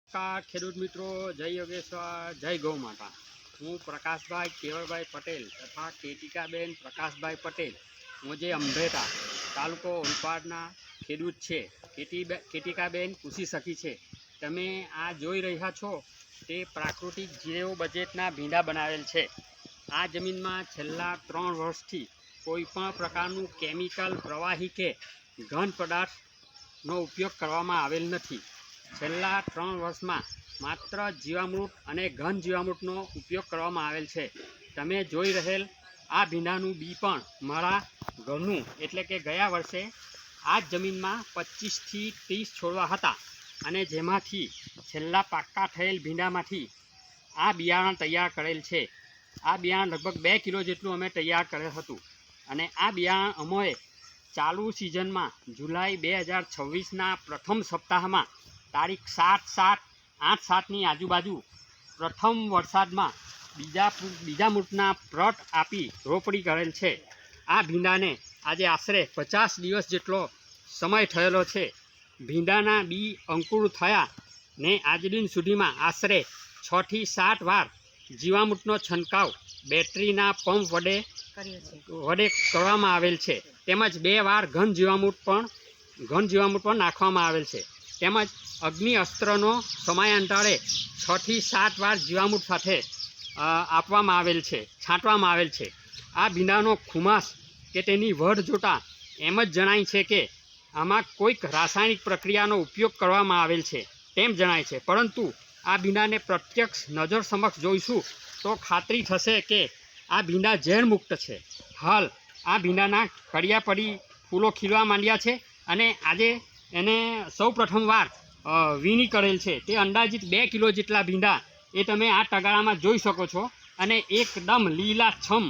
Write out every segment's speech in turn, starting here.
નમસ્કાર ખેડૂત મિત્રો, જય યોગેશ્વર, જય ગૌ માતા। હું પ્રકાશભાઈ કેવળભાઈ પટેલ તથા કેતિકાબેન પ્રકાશભાઈ પટેલ, હું જે અંભેટા તાલુકો ઓલપાડના ખેડૂત છે। કેતિકાબેન પૂછી શકી છે, તમે આ જોઈ રહ્યા છો તે પ્રાકૃતિક ઝીરો બજેટના ભીંડા બનાવેલ છે। આ જમીનમાં છેલ્લા 3 વર્ષથી કોઈપણ પ્રકારનું કેમિકલ, પ્રવાહી કે ઘન પદાર્થનો ઉપયોગ કરવામાં આવેલ નથી। છેલ્લા 3 વર્ષમાં માત્ર જીવામૃત અને ઘન જીવામૃતનો ઉપયોગ કરવામાં આવેલ છે। તમે જોઈ રહેલ આ ભીંડાનું બી પણ મારા ઘરનું એટલે કે ગયા વર્ષે આ જ જમીનમાં 25 થી 30 છોડવા હતા અને જેમાંથી છેલ્લા પાક્કા થયેલ ભીંડામાંથી આ બિયારણ તૈયાર કરેલ છે। આ બિયારણ લગભગ 2 કિલો જેટલું અમે તૈયાર કરેલ હતું અને આ બિયારણ અમોએ ચાલુ સિઝનમાં જુલાઈ 2026ના પ્રથમ સપ્તાહમાં તારીખ 8/7ની આજુબાજુ પ્રથમ વરસાદમાં બીજા મૂઠના પ્લોટ આપી રોપણી કરેલ છે। આ ભીંડાને આજે આશરે 50 દિવસ જેટલો સમય થયેલો છે। ભીંડાના બી અંકુર થયા ને આજ દિન સુધીમાં આશરે 6 થી 7 વાર જીવામૃતનો છંટકાવ બેટરીના પંપ વડે કરવામાં આવેલ છે, તેમજ 2 વાર ઘન જીવામૃત પણ નાખવામાં આવેલ છે, તેમજ અગ્નિ અસ્ત્રનો સમયાંતરે 6 થી 7 વાર જીવામૃત સાથે આપવામાં આવેલ છે, છાંટવામાં આવેલ છે। આ ભીંડાનો ખુમાસ કે તેની વઢ જોતાં એમ જ જણાય છે કે આમાં કોઈક રાસાયણિક પ્રક્રિયાનો ઉપયોગ કરવામાં આવેલ છે તેમ જણાય છે, પરંતુ આ ભીંડાને પ્રત્યક્ષ નજર સમક્ષ જોઈશું તો ખાતરી થશે કે આ ભીંડા ઝેરમુક્ત છે। હાલ આ ભીંડાના કડિયા પડી ફૂલો ખીલવા માંડ્યા છે અને આજે એને સૌ પ્રથમવાર વીણી કરેલ છે। તે અંદાજિત 2 કિલો જેટલા ભીંડા એ તમે આ તગારામાં જોઈ શકો છો અને એકદમ લીલાછમ,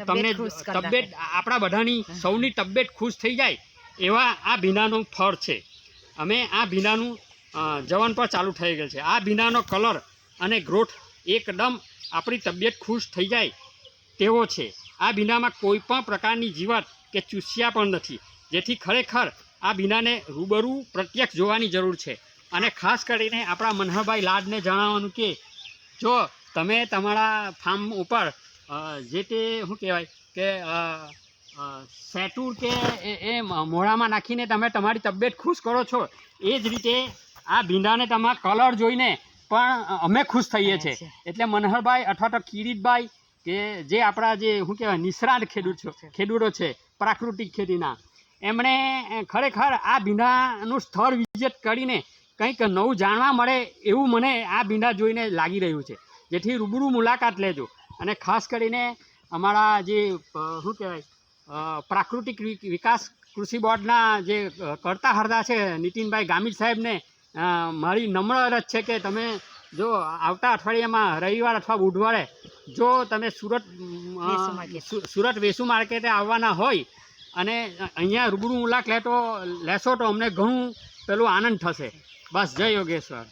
તમને તબિયત આપણા બધાની સૌની તબિયત ખુશ થઈ જાય એવા આ ભીંડાનું ફળ છે। અમે આ ભીંડાનું જવન પર ચાલુ થઈ ગયેલ છે। આ ભીંડાનો કલર અને ગ્રોથ એકદમ આપણી તબિયત ખુશ થઈ જાય તેવો છે। આ ભીંડામાં કોઈ પણ પ્રકારની જીવાત કે ચૂસ્યા પણ નથી, જેથી ખરેખર આ ભીંડાને રૂબરૂ પ્રત્યક્ષ જોવાની જરૂર છે। અને ખાસ કરીને આપણા મનહરભાઈ લાડને જણાવવાનું કે જો તમે તમારા ફાર્મ ઉપર જે તે શું કહેવાય કે સેટુર કે એ મોઢામાં નાખીને તમે તમારી તબિયત ખુશ કરો છો, એ જ રીતે આ ભીંડાને તમારા કલર જોઈને પણ અમે ખુશ થઈએ છીએ। એટલે મનહરભાઈ અથવા તો કિરીટભાઈ કે જે આપણા જે શું કહેવાય નિષ્ણાત ખેડૂતો છે પ્રાકૃતિક ખેતીના, એમણે ખરેખર આ ભીંડાનું સ્થળ વિઝિટ કરીને કંઈક નવું જાણવા મળે એવું મને આ ભીંડા જોઈને લાગી રહ્યું છે, જેથી રૂબરૂ મુલાકાત લેજો। અને ખાસ કરીને અમારા જે શું કહેવાય પ્રાકૃતિક વિકાસ કૃષિ બોર્ડના જે કરતા હરતા છે નીતિનભાઈ ગામિત સાહેબને મારી નમ્ર અરજ છે કે તમે જો આવતા અઠવાડિયામાં રવિવાર અથવા બુધવારે જો તમે સુરત વેસુ માર્કેટે આવવાના હોય અને અહીંયા રૂબરૂ મુલાકાત લેશો તો અમને ઘણું પેલું આનંદ થશે। બસ, જય યોગેશ્વર।